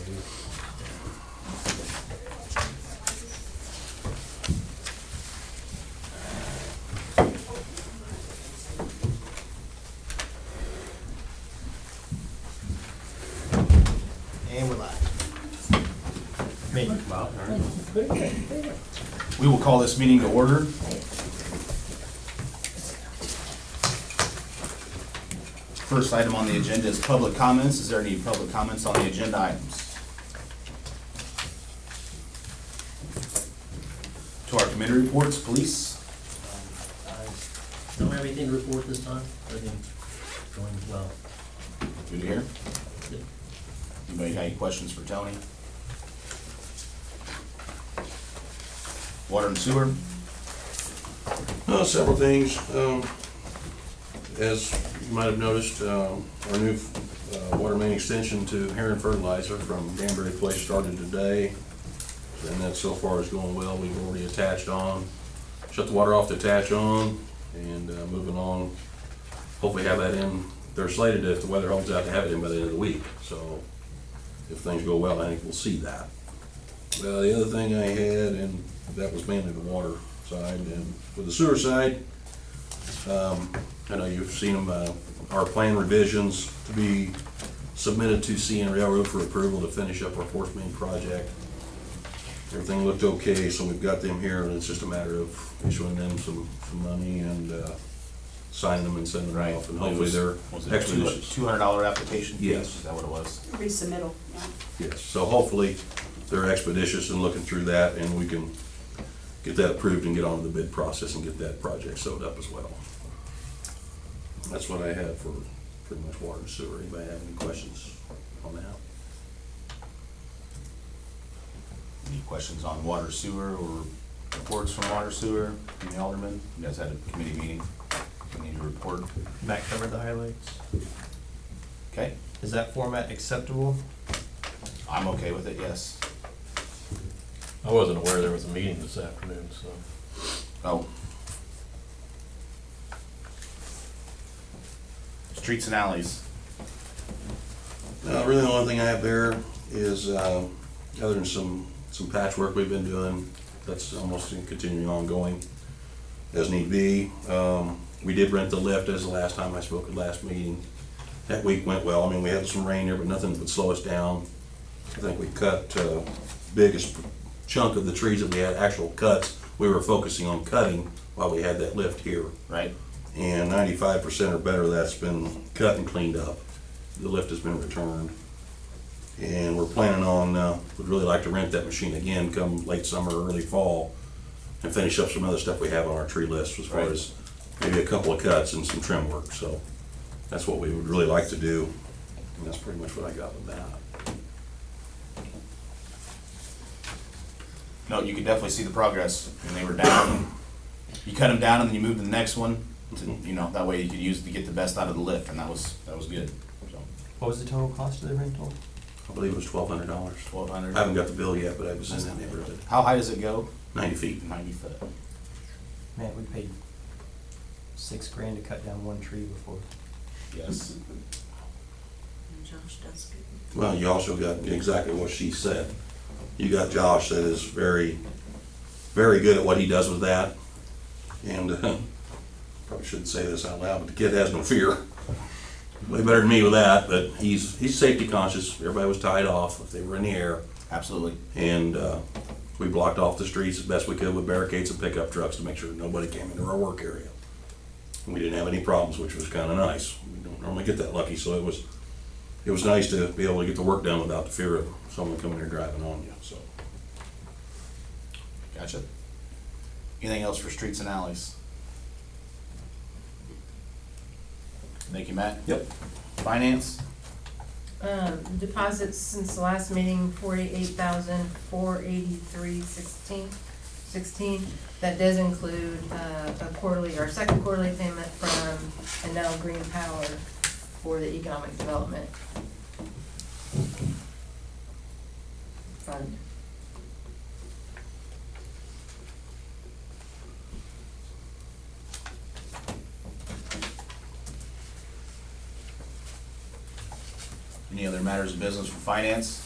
And we're live. Wow. We will call this meeting to order. First item on the agenda is public comments. Is there any public comments on the agenda items? To our committee reports, police. I don't have anything to report this time. Everything's going well. Good to hear. Good. Anybody got any questions for Tony? Water and sewer. Several things. As you might have noticed, our new water main extension to Heron Fertilizer from Danbury Place started today. And that so far is going well. We've already attached on, shut the water off to attach on, and moving on. Hopefully have that in. They're slated, if the weather holds out, to have it in by the end of the week. So if things go well, I think we'll see that. The other thing I had, and that was mainly the water side, and with the sewer side, I know you've seen them, our plan revisions to be submitted to CN Railroad for approval to finish up our force main project. Everything looked okay, so we've got them here, and it's just a matter of issuing them some money and signing them and sending them off, and hopefully they're expeditious. $200 application fee? Yes. Is that what it was? Resubmittal, yeah. Yes, so hopefully they're expeditious in looking through that, and we can get that approved and get on to the bid process and get that project sewed up as well. That's what I have for pretty much water and sewer. Anybody have any questions on that? Any questions on water, sewer, or reports from water, sewer, from the alderman? You guys had a committee meeting. You need to report. Matt covered the highlights. Okay, Is that format acceptable? I'm okay with it, yes. I wasn't aware there was a meeting this afternoon, so. Oh. Streets and alleys. Really the only thing I have there is, other than some patchwork we've been doing, that's almost continuing ongoing as need be. We did rent the lift as the last time I spoke at last meeting. That week went well. I mean, we had some rain here, but nothing would slow us down. I think we cut biggest chunk of the trees that we had, actual cuts. We were focusing on cutting while we had that lift here. Right. And 95% or better of that's been cut and cleaned up. The lift has been returned. And we're planning on, would really like to rent that machine again come late summer, early fall, and finish up some other stuff we have on our tree list as far Right. as maybe a couple of cuts and some trim work. So that's what we would really like to do. And that's pretty much what I got with that. No, you could definitely see the progress when they were down. You cut them down and then you move to the next one. You know, that way you could use to get the best out of the lift, and that was good. So What was the total cost of the rental? I believe it was $1,200. $1,200. I haven't got the bill yet, but I was in that neighborhood. How high does it go? 90 feet. 90 foot. Man, we paid $6,000 to cut down one tree before. Yes. And Josh does good. Well, you also got exactly what she said. You got Josh that is very, very good at what he does with that. And probably shouldn't say this out loud, but the kid has no fear. Way better than me with that, but he's safety conscious. Everybody was tied off if they were in the air. Absolutely. And we blocked off the streets as best we could with barricades and pickup trucks to make sure nobody came into our work area. And we didn't have any problems, which was kind of nice. We don't normally get that lucky, so it was nice to be able to get the work done without the fear of someone coming here driving on you. So Gotcha. Anything else for streets and alleys? Thank you, Matt. Yep. Finance? Deposits since the last meeting, 48,483.16. That does include our second quarterly payment from Enel Green Power for the economic development fund. Any other matters of business for finance?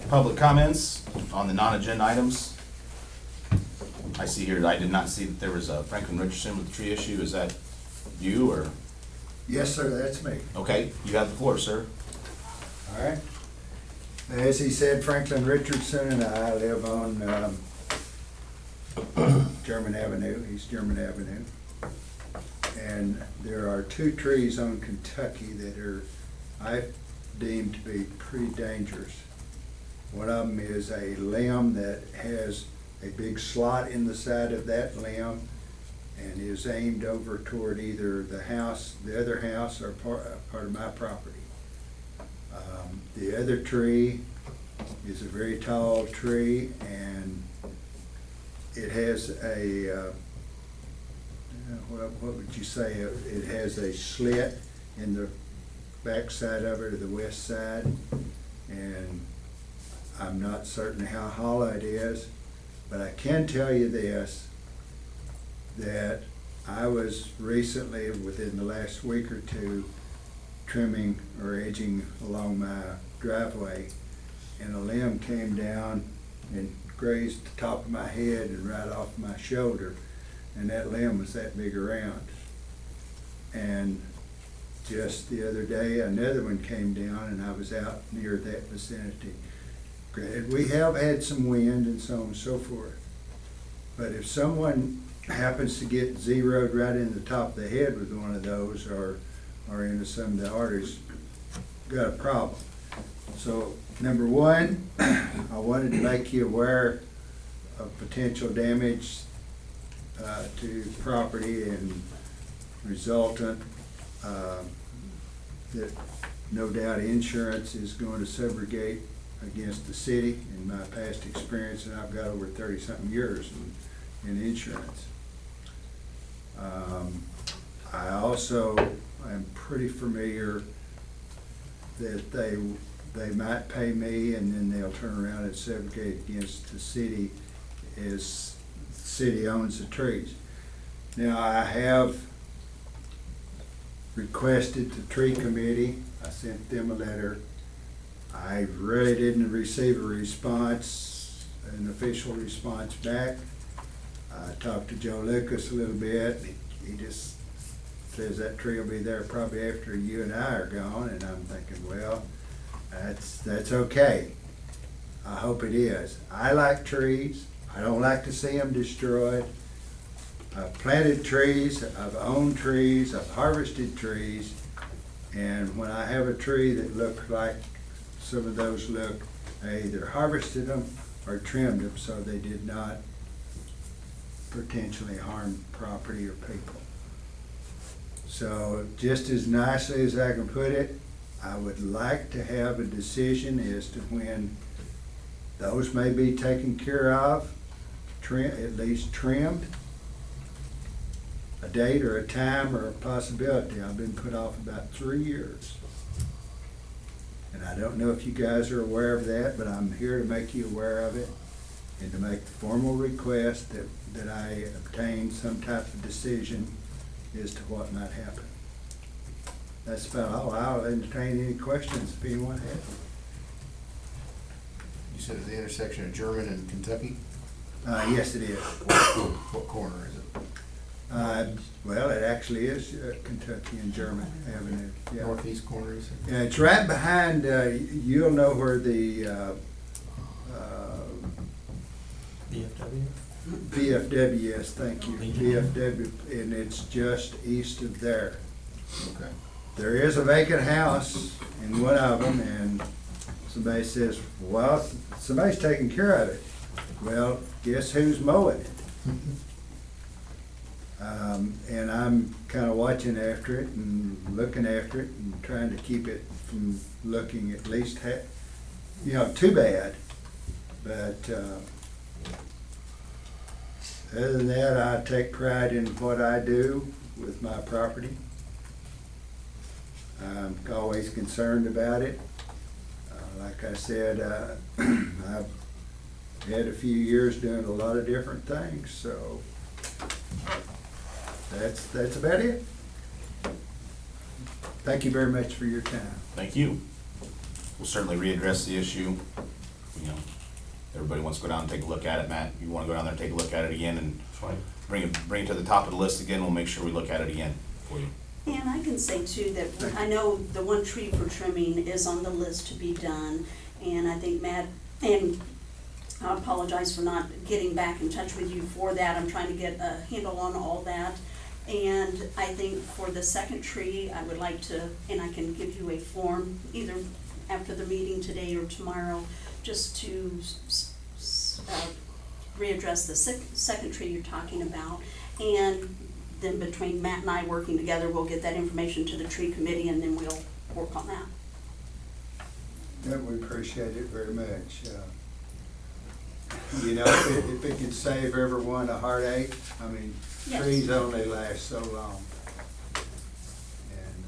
public comments on the non-agenda items. I see here, I did not see that there was a Franklin Richardson with the tree issue. Is that you or? Yes, sir, that's me. Okay, you have the floor, sir. All right. As he said, Franklin Richardson and I live on German Avenue, East German Avenue. And there are two trees on Kentucky that are, I deem to be pretty dangerous. One of them is a limb that has a big slot in the side of that limb and is aimed over toward either the house, the other house, or part of my property. The other tree is a very tall tree, and it has a, what would you say, it has a slit in the back side of it, or the west side, and I'm not certain how hollow it is, but I can tell you this, that I was recently, within the last week or two, trimming or edging along my driveway, and a limb came down and grazed the top of my head and right off my shoulder, and that limb was that big around. And just the other day, another one came down, and I was out near that vicinity. Granted, we have had some wind and so on and so forth, but if someone happens to get zeroed right in the top of the head with one of those, or into some of the arteries, got a problem. So, number one, I wanted to make you aware of potential damage to property and resultant, that no doubt insurance is going to subrogate against the city in my past experience, and I've got over 30-something years in insurance. I also am pretty familiar that they might pay me, and then they'll turn around and subrogate against the city as the city owns the trees. Now, I have requested the tree committee, I sent them a letter. I really didn't receive a response, an official response back. I talked to Joe Lucas a little bit. He just says that tree will be there probably after you and I are gone, and I'm thinking, well, that's okay. I hope it is. I like trees. I don't like to see them destroyed. I've planted trees, I've owned trees, I've harvested trees, and when I have a tree that looks like some of those look, I either harvested them or trimmed them so they did not potentially harm property or people. So just as nicely as I can put it, I would like to have a decision as to when those may be taken care of, at least trimmed, a date or a time or a possibility. I've been put off about 3 years. And I don't know if you guys are aware of that, but I'm here to make you aware of it and to make the formal request that I obtain some type of decision as to what might happen. That's about all. I'll entertain any questions if anyone has. You said at the intersection of German and Kentucky? Yes, it is. What corner is it? Well, it actually is Kentucky and German Avenue. Yeah. Northeast corner, is it? Yeah, it's right behind, you'll know where the VFW? VFW is, thank you. VFW, and it's just east of there. Okay. There is a vacant house in one of them, and somebody says, well, somebody's taking care of it. Well, guess who's mowing it? And I'm kind of watching after it and looking after it and trying to keep it from looking at least, too bad. But other than that, I take pride in what I do with my property. I'm always concerned about it. Like I said, I've had a few years doing a lot of different things, so that's about it. Thank you very much for your time. Thank you. We'll certainly readdress the issue. We everybody wants to go down and take a look at it. Matt, you wanna go down there and take a look at it again and Fine. bring it to the top of the list again, we'll make sure we look at it again for you. And I can say too that I know the one tree for trimming is on the list to be done, and I think Matt, and I apologize for not getting back in touch with you for that, I'm trying to get a handle on all that. And I think for the second tree, I would like to, and I can give you a form, either after the meeting today or tomorrow, just to readdress the second tree you're talking about. And then between Matt and I working together, we'll get that information to the tree committee, and then we'll work on that. Yeah, we appreciate it very much. You know, if it can save everyone a heartache, I mean, Yes. trees only last so long. And,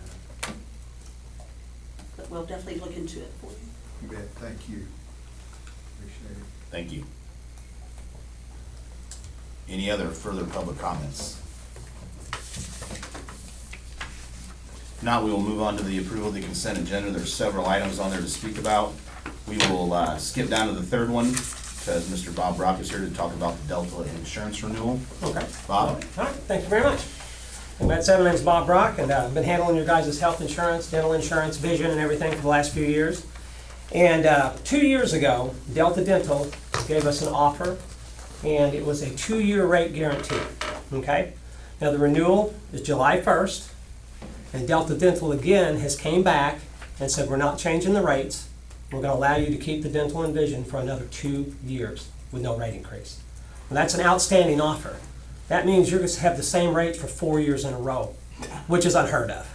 But we'll definitely look into it for you. you bet, thank you. Appreciate it. Thank you. Any other further public comments? If not, we will move on to the approval of the consent agenda. There's several items on there to speak about. We will skip down to the third one, because Mr. Bob Brock is here to talk about the Delta insurance renewal. Okay. Bob? All right, thank you very much. Like Matt said, my name's Bob Brock, and I've been handling your guys' health insurance, dental insurance, vision, and everything for the last few years. And 2 years ago, Delta Dental gave us an offer, and it was a 2-year rate guarantee, okay? Now, the renewal is July 1st, and Delta Dental again has came back and said, we're not changing the rates. We're gonna allow you to keep the dental and vision for another 2 years with no rate increase. Well, that's an outstanding offer. That means you're gonna have the same rates for 4 years in a row, which is unheard of.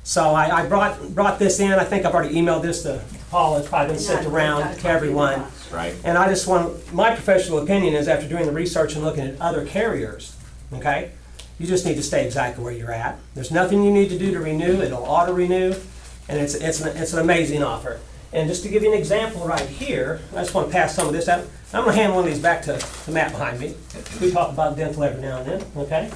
So I brought this in. I think I've already emailed this to Paul. It's probably been sent around to everyone. Right. And I just want, my professional opinion is after doing the research and looking at other carriers, okay, you just need to stay exactly where you're at. There's nothing you need to do to renew. It'll auto-renew, and it's an amazing offer. And just to give you an example right here, I just want to pass some of this out. I'm going to hand one of these back to the Matt behind me. We talk about dental every now and then, okay?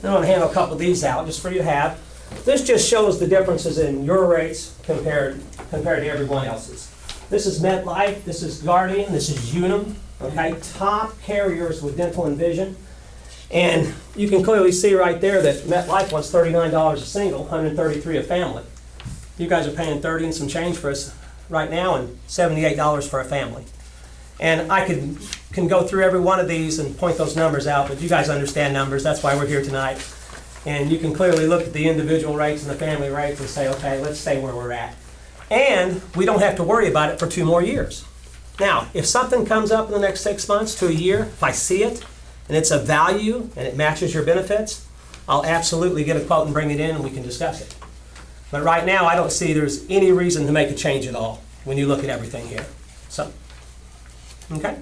Then I'm going to hand a couple of these out just for you to have. This just shows the differences in your rates compared to everyone else's. This is MetLife, this is Guardian, this is Unum, okay? Top carriers with dental and vision. And you can clearly see right there that MetLife wants $39 a single, $133 a family. You guys are paying 30 and some change for us right now, and $78 for a family. And I can go through every one of these and point those numbers out, but you guys understand numbers, that's why we're here tonight. And you can clearly look at the individual rates and the family rates and say, okay, let's stay where we're at. And we don't have to worry about it for 2 more years. Now, if something comes up in the next 6 months to a year, if I see it, and it's of value, and it matches your benefits, I'll absolutely get a quote and bring it in and we can discuss it. But right now, I don't see there's any reason to make a change at all when you look at everything here. So, okay.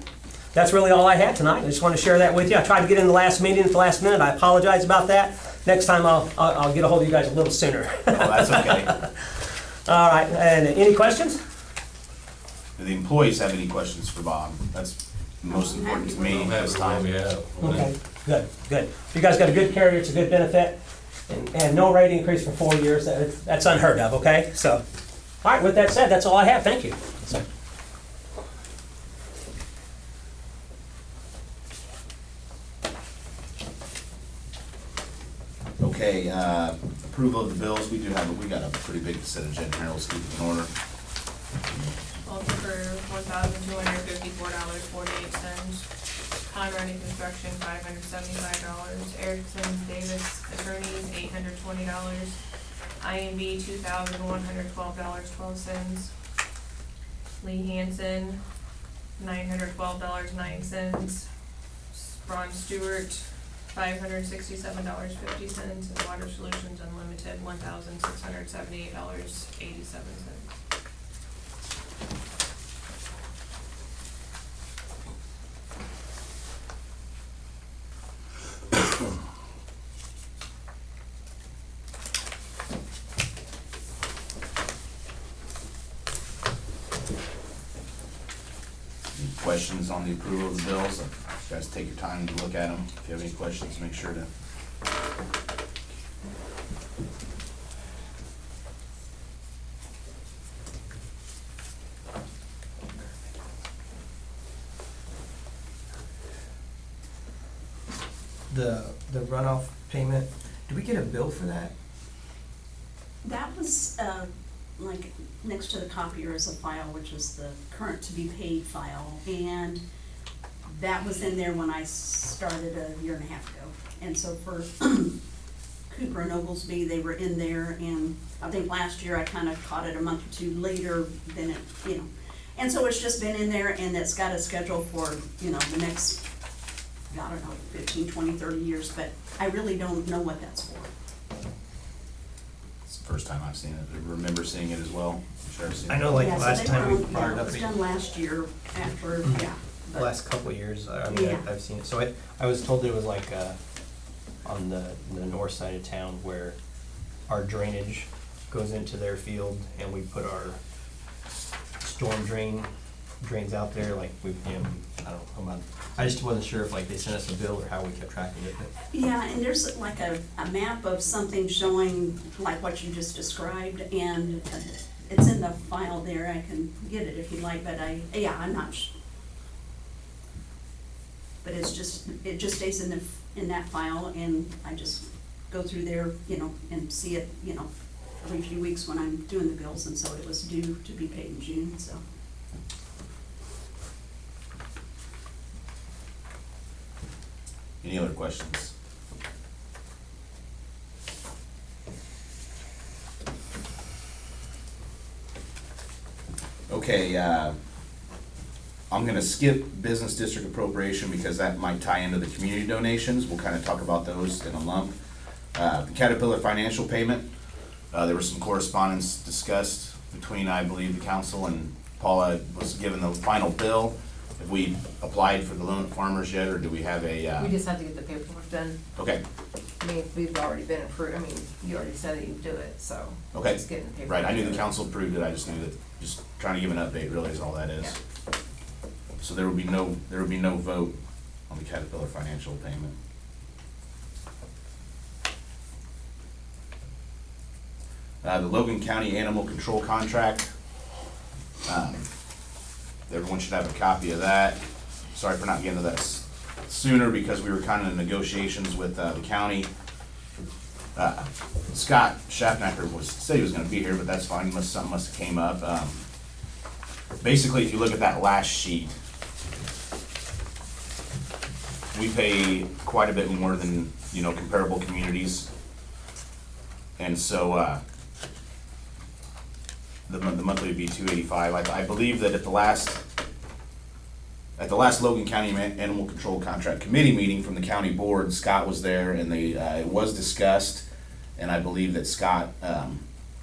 That's really all I had tonight. I just want to share that with you. I tried to get in the last meeting at the last minute. I apologize about that. Next time I'll get a hold of you guys a little sooner. Oh, that's okay. All right, and any questions? Do the employees have any questions for Bob? That's most important to me this time. Okay, good. You guys got a good carrier, it's a good benefit, and no rate increase for 4 years. That's unheard of, okay? So, all right, with that said, that's all I have. Thank you. Okay, approval of the bills, we got a pretty big set of agenda here, let's keep it in order. Also for $1,254.48. Conrad Construction, $575. Erickson Davis Attorneys, $820. IMB, $2,112.12. Lee Hansen, $912.09. Ron Stewart, $567.50, and Water Solutions Unlimited, $1,678.87. Any questions on the approval of the bills? You guys take your time to look at them. If you have any questions, make sure to. the runoff payment, do we get a bill for that? That was, like, next to the copier is a file, which is the current to be paid file, and that was in there when I started a year and a half ago. And so for Cooper and Oglesby, they were in there, and I think last year I kind of caught it a month or two later than it, you know. And so it's just been in there, and it's got a schedule for, you know, the next, I don't know, 15, 20, 30 years, but I really don't know what that's for. It's the first time I've seen it. I remember seeing it as well. I'm sure I've seen it. I know, like, Yeah, so last they time were we on- brought yeah, it up. was done last year after, yeah. The but- last couple of years, I mean, Yeah. I've seen it. So I was told it was like, on the north side of town where our drainage goes into their field and we put our storm drains out there, like we, you know, I don't know, I just wasn't sure if like they sent us a bill or how we kept track of it, but. Yeah, and there's like a map of something showing like what you just described, and it's in the file there. I can get it if you'd like, but I'm not but it just stays in that file, and I just go through there, you know, and see it, you know, every few weeks when I'm doing the bills, and so it was due to be paid in June, so. Any other questions? Okay, I'm gonna skip business district appropriation because that might tie into the community donations. We'll kind of talk about those in a lump. The Caterpillar financial payment, there was some correspondence discussed between, I believe, the council and Paula was given the final bill. Have we applied for the loan at Farmers yet, or do we have a, We just have to get the paperwork done. okay, I mean, we've already been approved, I mean, you already said that you'd do it, so. okay. Just getting the paperwork. Right, I knew the done. council approved it, I just knew that, just trying to give an update really is all that is. So there would be no vote on the Caterpillar financial payment. The Logan County Animal Control Contract. Everyone should have a copy of that. Sorry for not getting to that sooner because we were kind of in negotiations with the county. Scott Schaffnacker said he was gonna be here, but that's fine, something must have came up. Basically, if you look at that last sheet, we pay quite a bit more than, you know, comparable communities. And so, the monthly would be $285. I believe that at the last Logan County Animal Control Contract Committee meeting from the county board, Scott was there and it was discussed. And I believe that Scott,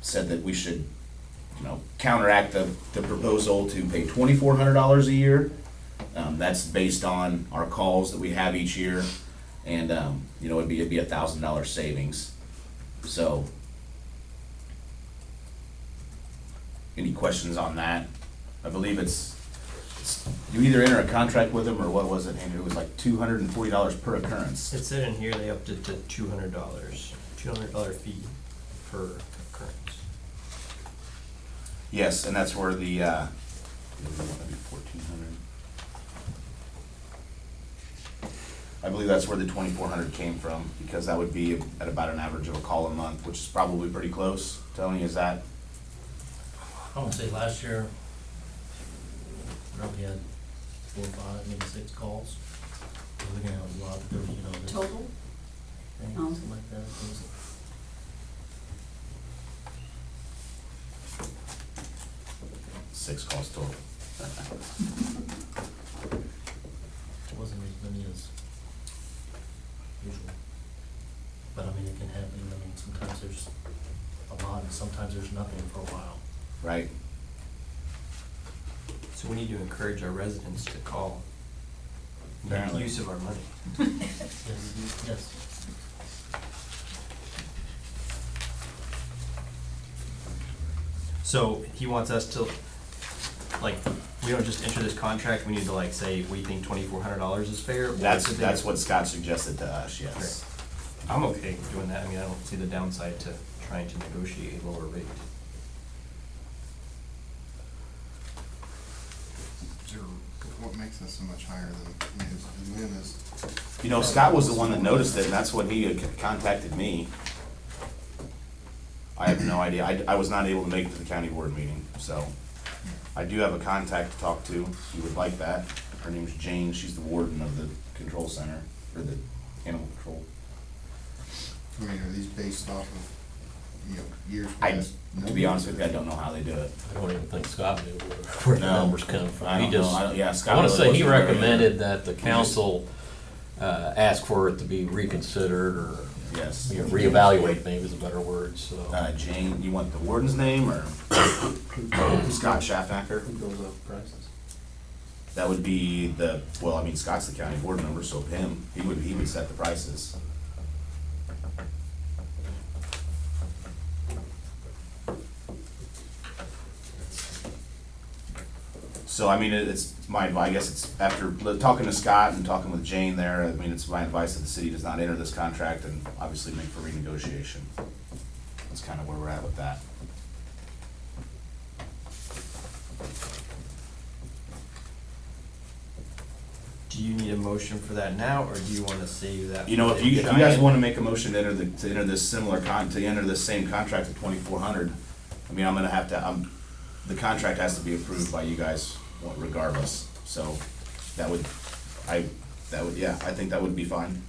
said that we should, you know, counteract the proposal to pay $2,400 a year. That's based on our calls that we have each year, and, you know, it'd be $1,000 savings. So, any questions on that? I believe it's you either enter a contract with them, or what was it, Andrew? It was like $240 per occurrence. It said in here they upped it to $200 fee per occurrence. Yes, and that's where the, that'd be 1,400. I believe that's where the 2,400 came from, because that would be at about an average of a call a month, which is probably pretty close. Tony, is that? I want to say last year, probably had 4 or 5, maybe 6 calls. We're gonna have a lot of, you know, this Total? thing, Oh. something like that. Six calls total. It wasn't as many as usual. But I mean, it can happen, I mean, sometimes there's a lot and sometimes there's nothing for a while. Right? So we need to encourage our residents to call, make Apparently. use of our money. Yes. So he wants us to, like, we don't just enter this contract, we need to like say, we think $2,400 is fair? or That's is it- what Scott suggested to us, yes. I'm okay with doing that, I mean, I don't see the downside to trying to negotiate a lower rate. Is there, what makes access so much higher than his, and then is. You know, Scott was the one that noticed it, and that's when he had contacted me. I have no idea. I was not able to make it to the county board meeting, so I do have a contact to talk to, if you would like that. Her name's Jane, she's the warden of the control center, or the animal control. I mean, are these based off of, you know, years I, past? to be honest with you, I don't know how they do it. I don't even think Scott knew where the No. numbers come from. I He don't know. just, Yeah, Scott I wanna really say he wasn't aware recommended that the council, ask for it to be reconsidered or, Yes. you know, reevaluate maybe is a better word, so. Jane, you want the warden's name, or Scott Schaffacker? Who goes up prices? That would be the, well, I mean, Scott's the county board member, so him, he would set the prices. So, I mean, it's my advice, I guess it's after talking to Scott and talking with Jane there, I mean, it's my advice that the city does not enter this contract and obviously make for renegotiation. That's kind of where we're at with that. Do you need a motion for that now, or do you wanna save that? You know, for if the you guys giant- wanna make a motion to enter this similar to enter this same contract at 2,400, I mean, I'm gonna have to, the contract has to be approved by you guys regardless, so that would, yeah, I think that would be fine.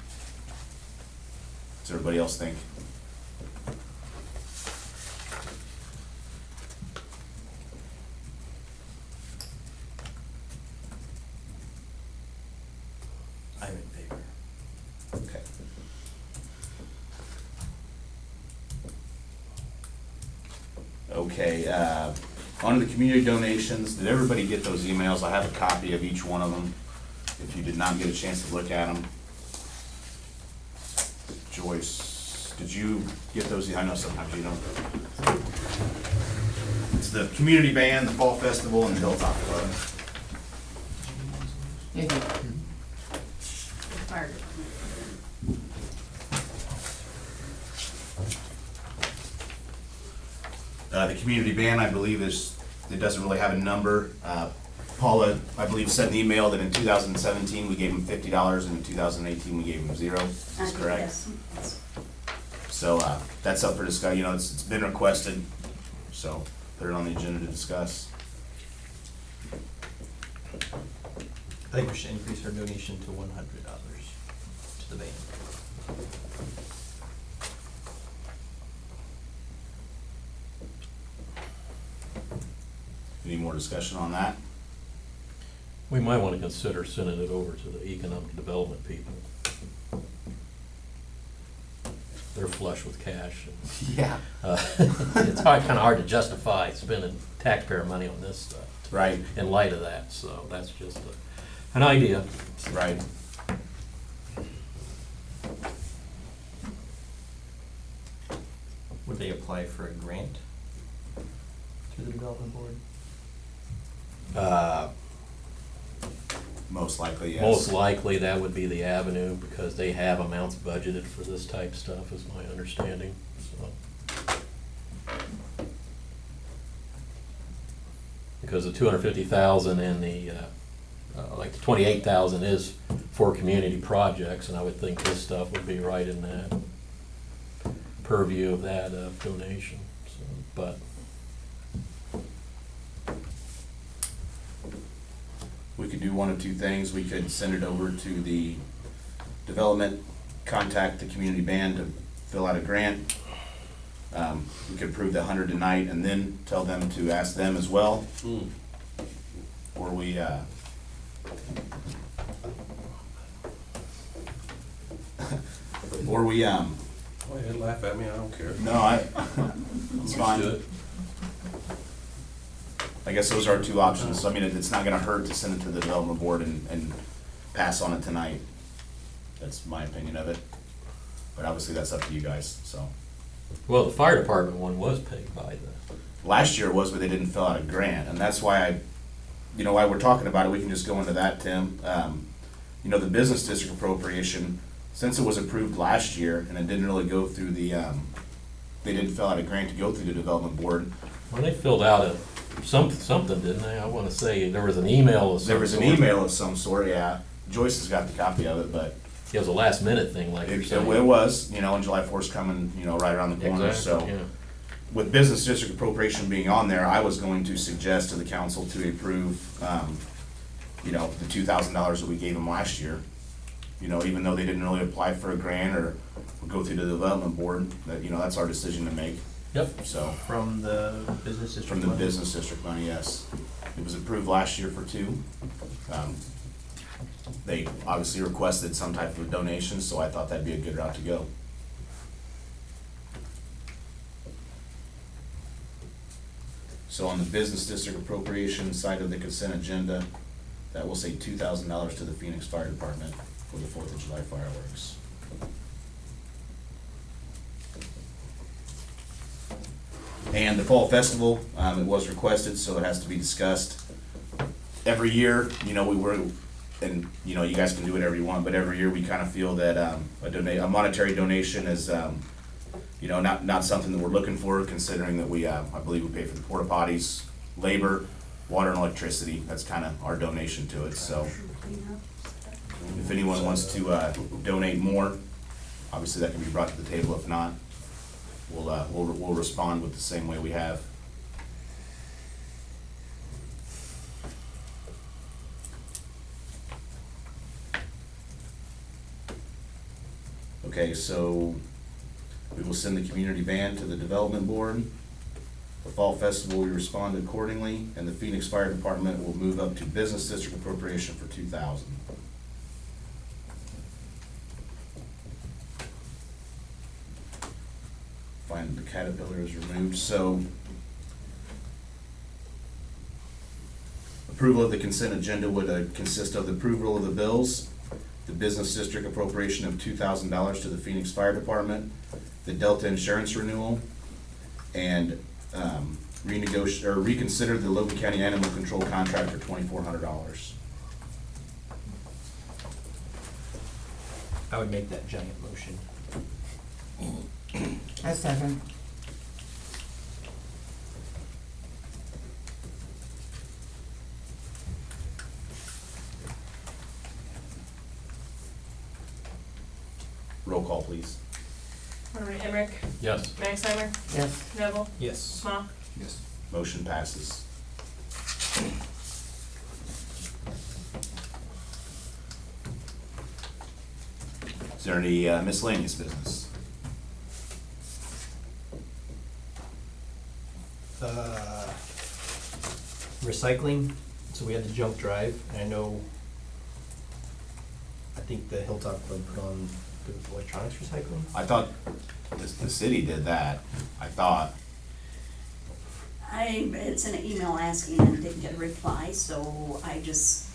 Does everybody else think? I'm in favor. Okay. Okay, on to the community donations, did everybody get those emails? I have a copy of each one of them, if you did not get a chance to look at them. Joyce, did you get those? I know sometimes you don't. It's the community band, the fall festival, and the Hilltop Club. Fire department. The community ban, I believe, it doesn't really have a number. Paula, I believe, sent an email that in 2017, we gave them $50, and in 2018, we gave them $0. That's correct. Yes. So, that's up for discussion, you know, it's been requested, so put it on the agenda to discuss. I think we should increase our donation to $100 to the band. Any more discussion on that? We might wanna consider sending it over to the economic development people. They're flush with cash. And, Yeah. It's kinda hard to justify spending taxpayer money on this stuff. Right, In light of that, so that's just an idea. right. Would they apply for a grant through the development board? Most likely, yes. Most likely, that would be the avenue, because they have amounts budgeted for this type of stuff, is my understanding, so. Because the 250,000 and the, like the 28,000 is for community projects, and I would think this stuff would be right in that purview of that donation, so, but. We could do one of two things. We could send it over to the development, contact the community band to fill out a grant. We could approve the 100 tonight and then tell them to ask them as well. Or we, or we, Go ahead, laugh at me, I don't care. no, it's fine. Do it. I guess those are our two options. I mean, it's not gonna hurt to send it to the development board and pass on it tonight. That's my opinion of it. But obviously, that's up to you guys, so. Well, the fire department one was paid by the, Last year it was, but they didn't fill out a grant, and that's why why we're talking about it, we can just go into that, Tim. You know, the business district appropriation, since it was approved last year, and it didn't really go through the, they didn't fill out a grant to go through the development board. well, they filled out something, didn't they? I wanna say, there was an email of some There was an sort. email of some sort, yeah. Joyce has got the copy of it, but It was a last minute thing, like you're it saying. was, you know, and July 4th's coming, you know, right around the corner, so. Exactly, yeah. With business district appropriation being on there, I was going to suggest to the council to approve, you know, the $2,000 that we gave them last year. You know, even though they didn't really apply for a grant or go through the development board, that, you know, that's our decision to make, Yep. so. From the business district From the money? business district money, yes. It was approved last year for 2. They obviously requested some type of donation, so I thought that'd be a good route to go. So on the business district appropriation side of the consent agenda, that will say $2,000 to the Phoenix Fire Department for the 4th of July fireworks. And the Fall Festival, it was requested, so it has to be discussed. Every year, you know, and, you know, you guys can do whatever you want, but every year we kind of feel that a monetary donation is, you know, not something that we're looking for, considering that we, I believe we pay for the porta potties, labor, water and electricity. That's kind of our donation to it, so. If anyone wants to donate more, obviously that can be brought to the table. If not, we'll respond with the same way we have. Okay, so we will send the community van to the development board. The Fall Festival, we respond accordingly, and the Phoenix Fire Department will move up to business district appropriation for 2,000. Find the Caterpillar is removed, so. Approval of the consent agenda would consist of the approval of the bills, the business district appropriation of $2,000 to the Phoenix Fire Department, the Delta insurance renewal, and reconsider the Logan County Animal Control contract for $2,400. I would make that giant motion. I second. Roll call, please. Alderman Emmerich, Yes. Maxheimer, Yes. Neville, Yes. Smock. Yes. Motion passes. Is there any miscellaneous business? Recycling, so we had the junk drive, and I know, I think the Hilltop Club put on the electronics recycling. I thought the city did that, I thought. It's an email asking and didn't get a reply, so I just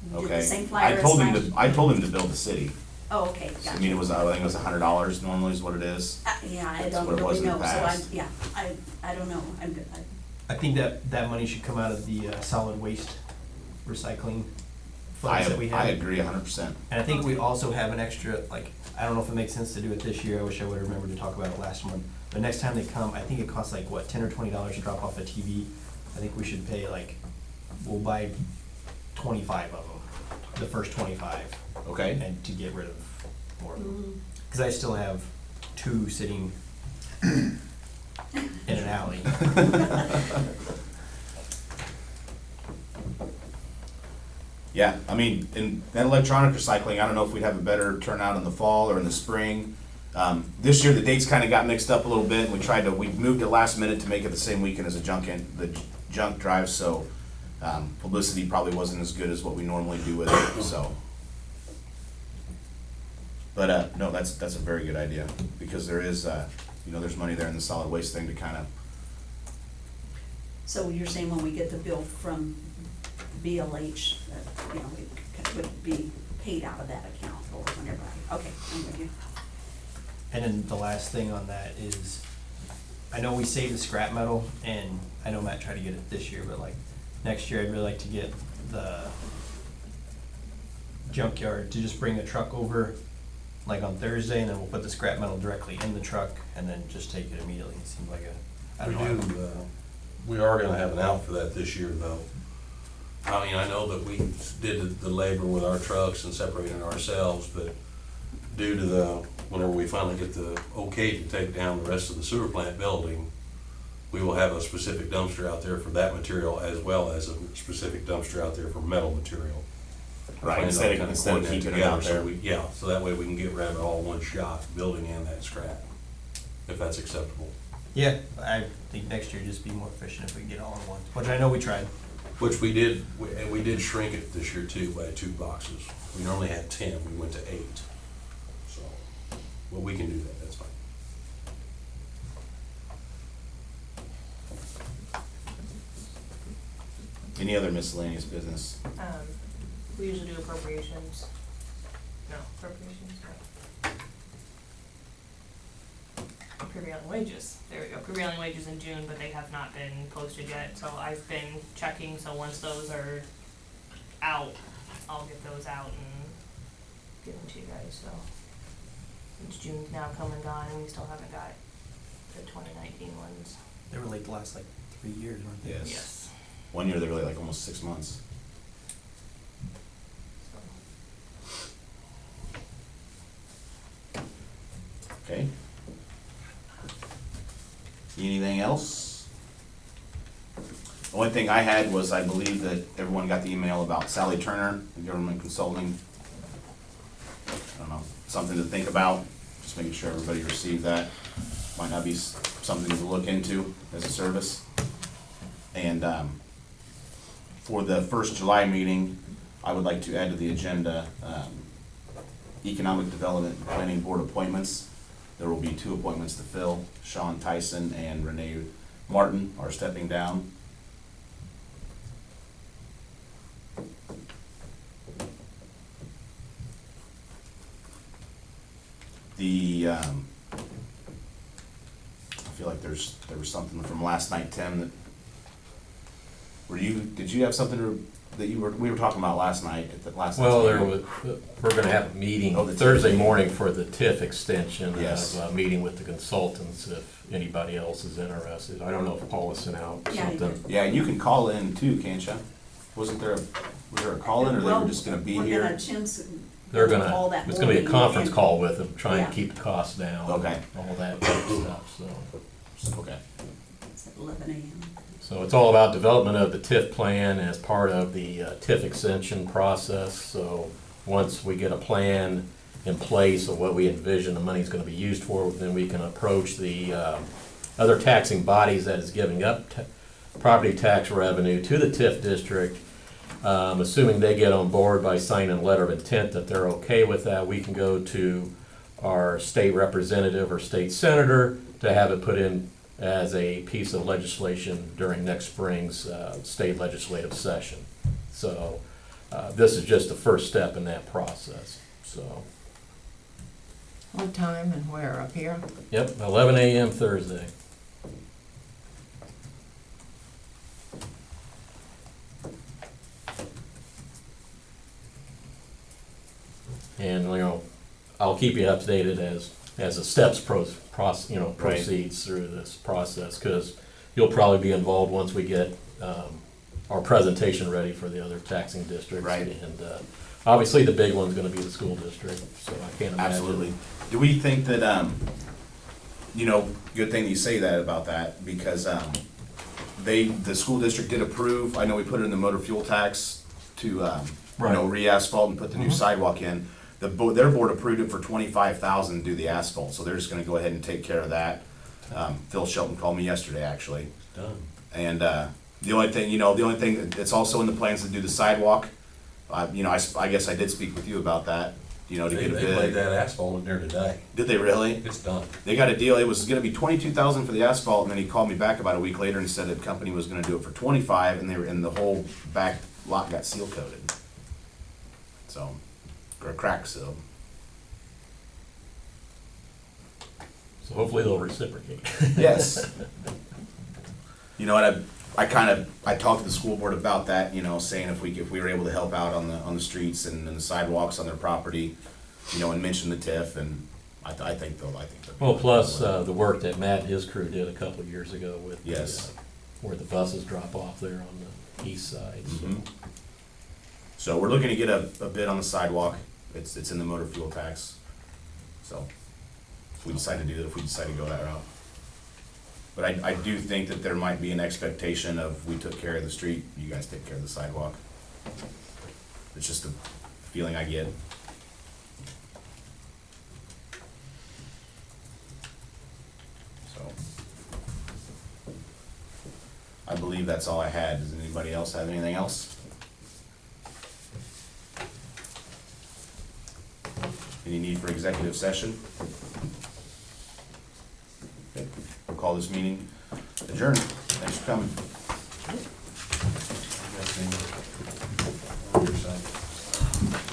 did the Okay. same flyer as last. I told him to bill the city. Oh, okay, I gotcha. mean, I think it was $100 normally is what it is. Yeah, I That's don't what it was really in the know, so past. I don't know, I'm good. I think that money should come out of the solid waste recycling I funds that we have. agree 100%. And I think we also have an extra, like, I don't know if it makes sense to do it this year, I wish I would've remembered to talk about it last month. But next time they come, I think it costs like, what, $10 or $20 to drop off a TV? I think we should pay like, we'll buy 25 of them, the first 25. Okay. And to get rid of more of them. Mm. Cause I still have 2 sitting in an alley. Yeah, I mean, in that electronic recycling, I don't know if we'd have a better turnout in the fall or in the spring. This year, the dates kind of got mixed up a little bit, and we moved it last minute to make it the same weekend as the junk drive, so publicity probably wasn't as good as what we normally do with it, so. But, no, that's a very good idea, because there is, there's money there in the solid waste thing to kind of. So you're saying when we get the bill from BLH, it would be paid out of that account or whenever okay, I'm with you. And then the last thing on that is, I know we saved the scrap metal, and I know Matt tried to get it this year, but like, next year I'd really like to get the junkyard to just bring a truck over, like on Thursday, and then we'll put the scrap metal directly in the truck, and then just take it immediately. It seems like I don't know. We are gonna have an out for that this year, though. I mean, I know that we did the labor with our trucks and separating ourselves, but due to whenever we finally get the okay to take down the rest of the sewer plant building, we will have a specific dumpster out there for that material as well as a specific dumpster out there for metal material. Right, Plan on instead kinda of coordinating keeping it together, out so there. yeah, so that way we can get rid of it all in one shot, building and that scrap, if that's acceptable. Yeah, I think next year just be more efficient if we can get all in one, which I know we tried. Which we did, and we did shrink it this year too by 2 boxes. We normally had 10, we went to 8. So, well, we can do that, that's fine. Any other miscellaneous business? We usually do appropriations. No, appropriations, no. Prevailing wages, there we go, prevailing wages in June, but they have not been posted yet, so I've been checking, so once those are out, I'll get those out and give them to you guys, so. Since June's now come and gone, and we still haven't got the 2019 ones. They were late the last like 3 years, weren't they? Yes. One year they were like almost 6 months. Okay. Anything else? The only thing I had was, I believe that everyone got the email about Sally Turner, the government consulting. I don't know, something to think about, just making sure everybody received that. Might not be something to look into as a service. And for the 1st July meeting, I would like to add to the agenda Economic Development and Planning Board appointments. There will be 2 appointments to fill. Sean Tyson and Renee Martin are stepping down. I feel like there was something from last night, Tim, that did you have something that we were talking about last night at the last night's Well, meeting? we're gonna have a meeting Oh, the TIF. Thursday morning for the TIF extension. Yes. A meeting with the consultants if anybody else is interested. I don't know if Paula sent out Yeah, he something. Yeah, and you can call in too, can't you? Was there a call in, or they were just gonna be here? They're Call gonna, that it's gonna be a morning conference and- call with them, trying Yeah. to keep the costs down. Okay. All that type of stuff, so. Okay. It's at 11 a.m. So it's all about development of the TIF plan as part of the TIF extension process. So once we get a plan in place of what we envision the money's gonna be used for, then we can approach the other taxing bodies that is giving up property tax revenue to the TIF district. Assuming they get on board by signing a letter of intent that they're okay with that, we can go to our state representative or state senator to have it put in as a piece of legislation during next spring's state legislative session. So this is just the first step in that process, so. What time and where, up here? Yep, 11 a.m. Thursday. And, I'll keep you updated as the steps proceeds through this process, because you'll probably be involved once we get our presentation ready for the other taxing districts. Right. And obviously, the big one's gonna be the school district, so I can't imagine. Absolutely. Do we think that, good thing you say that about that, because the school district did approve, I know we put it in the motor fuel tax to, Right. re-asphalt and put the new sidewalk in. Their board approved it for $25,000 to do the asphalt, so they're just gonna go ahead and take care of that. Phil Shelton called me yesterday, actually. Done. And the only thing that's also in the plans to do the sidewalk, I guess I did speak with you about that, to They get a laid bid. that asphalt in there today. Did they really? It's done. They got a deal, it was gonna be $22,000 for the asphalt, and then he called me back about a week later and said the company was gonna do it for $25,000, and they were in the whole back lot got seal coated. So, or crack seal. So hopefully they'll reciprocate. Yes. You know what, I talked to the school board about that, saying if we were able to help out on the streets and the sidewalks on their property, and mention the TIF, and I think they'll. Well, plus the work that Matt and his crew did a couple of years ago with Yes. where the buses drop off there on the east side, so. Mhm. So we're looking to get a bid on the sidewalk. It's in the motor fuel tax. So if we decide to do that, if we decide to go that route. But I do think that there might be an expectation of, we took care of the street, you guys take care of the sidewalk. It's just a feeling I get. So I believe that's all I had. Does anybody else have anything else? Any need for executive session? Okay, we'll call this meeting adjourned. Thanks for coming.